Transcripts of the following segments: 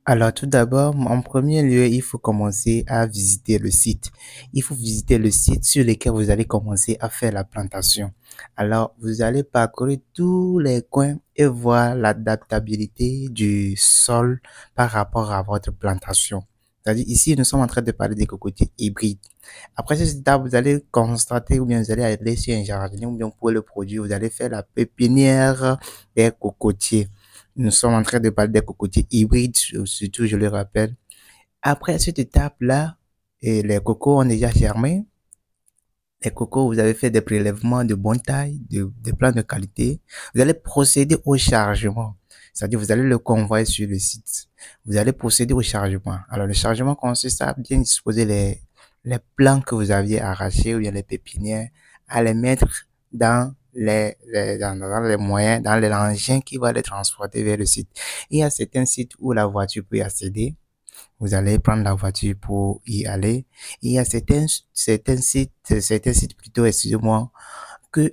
Alors, tout d'abord, en premier lieu, il faut commencer à visiter le site. Il faut visiter le site sur lequel vous allez commencer à faire la plantation. Alors, vous allez parcourir tous les coins et voir l'adaptabilité du sol par rapport à votre plantation. C'est-à-dire, ici, nous sommes en train de parler des cocotiers hybrides. Après cette étape, vous allez constater ou bien vous allez aller sur un jardinier ou bien pour le produit, vous allez faire la pépinière des cocotiers. Nous sommes en train de parler des cocotiers hybrides, surtout, je le rappelle. Après cette étape-là, et les cocos ont déjà germé. Les cocos, vous avez fait des prélèvements de bonne taille, de plans de qualité. Vous allez procéder au chargement. C'est-à-dire, vous allez le convoyer sur le site. Vous allez procéder au chargement. Alors, le chargement consiste à bien disposer les plants que vous aviez arrachés ou bien les pépinières, à les mettre dans les moyens, dans l'engin qui va les transporter vers le site. Il y a certains sites où la voiture peut y accéder. Vous allez prendre la voiture pour y aller. Il y a certains sites plutôt, excusez-moi, que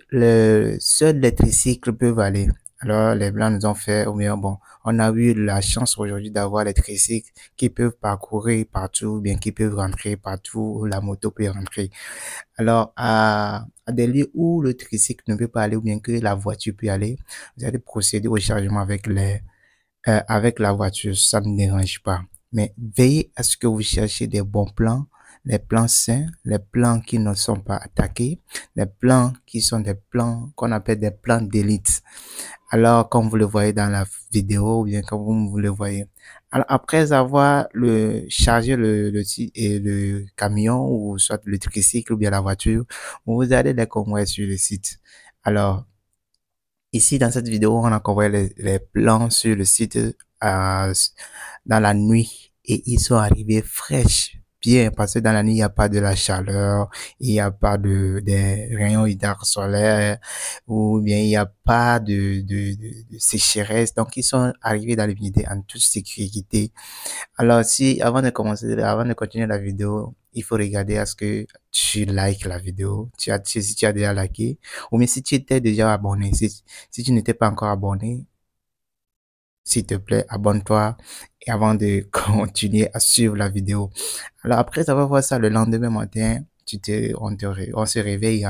seuls les tricycles peuvent aller. Alors, les Blancs nous ont fait, ou bien, bon, on a eu la chance aujourd'hui d'avoir les tricycles qui peuvent parcourir partout, ou bien qui peuvent rentrer partout, où la moto peut rentrer. Alors, à des lieux où le tricycle ne peut pas aller, ou bien que la voiture peut aller, vous allez procéder au chargement avec la voiture, ça ne dérange pas. Mais veillez à ce que vous cherchiez des bons plans, les plans sains, les plans qui ne sont pas attaqués, les plans qui sont des plans qu'on appelle des plans d'élite. Alors, comme vous le voyez dans la vidéo, ou bien comme vous le voyez. Alors, après avoir chargé et le camion, ou soit le tricycle, ou bien la voiture, vous allez les convoyer sur le site. Alors, ici, dans cette vidéo, on a envoyé les plans sur le site dans la nuit et ils sont arrivés fraîches, bien, parce que dans la nuit, il n'y a pas de la chaleur, il n'y a pas des rayons solaires ou bien il n'y a pas de sécheresse. Donc, ils sont arrivés dans le vidéo en toute sécurité. Alors, avant de continuer la vidéo, il faut regarder à ce que tu likes la vidéo, si tu as déjà liké, ou bien si tu étais déjà abonné. Si tu n'étais pas encore abonné, s'il te plaît, abonne-toi et avant de continuer à suivre la vidéo. Alors, après avoir vu ça le lendemain matin, on se réveille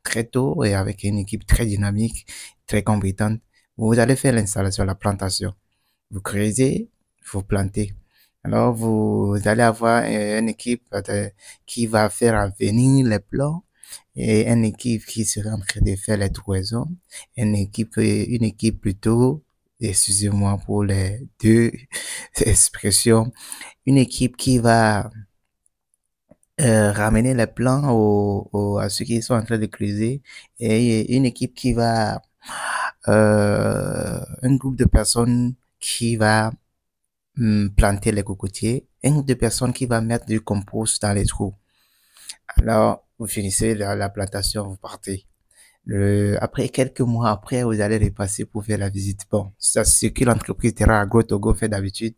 très tôt et avec une équipe très dynamique, très compétente. Vous allez faire l'installation, la plantation. Vous creusez, vous plantez. Alors, vous allez avoir une équipe qui va faire venir les plants et une équipe qui sera en train de faire les trouaisons. Une équipe plutôt, excusez-moi pour les deux expressions, une équipe qui va ramener les plants à ceux qui sont en train de creuser et une équipe qui va, un groupe de personnes qui va planter les cocotiers, un groupe de personnes qui va mettre du compost dans les trous. Alors, vous finissez la plantation, vous partez. Après quelques mois après, vous allez repasser pour faire la visite. Bon, ça, c'est ce que l'entreprise Terra Agro Togo fait d'habitude.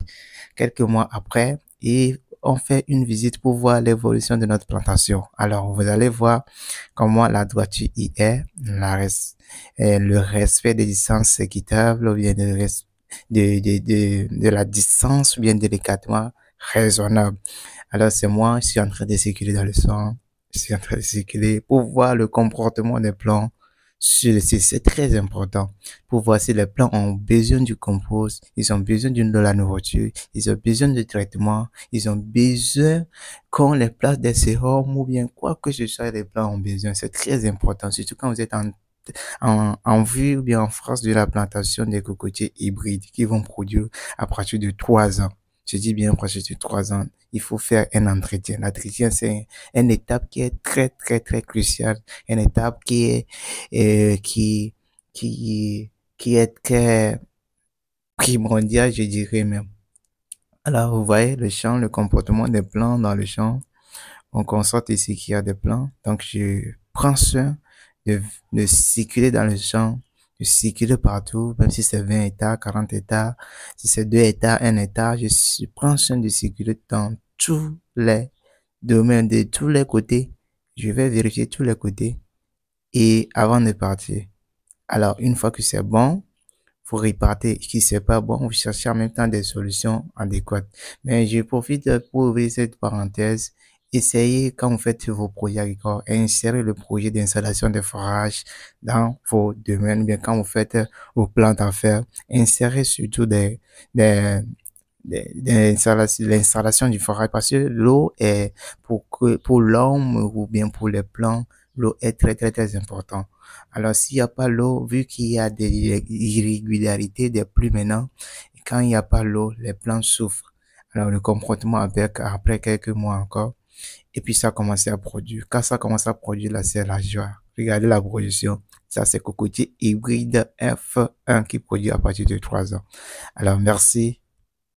Quelques mois après, et on fait une visite pour voir l'évolution de notre plantation. Alors, vous allez voir comment la droiture y est, le respect des distances équitables, ou bien de la distance, ou bien délicatement raisonnable. Alors, c'est moi, je suis en train de circuler dans le sang, je suis en train de circuler pour voir le comportement des plants sur le site. C'est très important pour voir si les plants ont besoin du compost, ils ont besoin de la nourriture, ils ont besoin de traitement, ils ont besoin qu'on les place des sérums ou bien quoi que ce soit les plants ont besoin. C'est très important, surtout quand vous êtes en vue ou bien en France de la plantation des cocotiers hybrides qui vont produire à partir de 3 ans. Je dis bien à partir de 3 ans, il faut faire un entretien. L'entretien, c'est une étape qui est très, très, très cruciale. Une étape qui, qui, qui est très primordiale, je dirais même. Alors, vous voyez le champ, le comportement des plants dans le champ. On constate ici qu'il y a des plants. Donc, je prends soin de, de circuler dans le champ, de circuler partout, même si c'est 20 hectares, 40 hectares, si c'est 2 hectares, 1 hectare, prends soin de circuler dans tous les domaines, de tous les côtés. Je vais vérifier tous les côtés et avant de partir. Alors, une fois que c'est bon, vous repartez, qui c'est pas bon, vous cherchez en même temps des solutions adéquates. Mais je profite pour ouvrir cette parenthèse. Essayez, quand vous faites vos projets agricoles, insérez le projet d'installation de forage dans vos domaines, bien quand vous faites vos plans d'affaires, insérez surtout des, l'installation du forage parce que l'eau est pour l'homme ou bien pour les plants, l'eau est très très très important. Alors s'il n'y a pas l'eau, vu qu'il y a des irrégularités des pluies maintenant, quand il n'y a pas l'eau, les plants souffrent. Alors le comportement avec après quelques mois encore, et puis ça a commencé à produire. Quand ça commence à produire, là, c'est la joie. Regardez la production. Ça, c'est cocotier hybride F1 qui produit à partir de 3 ans. Alors, merci.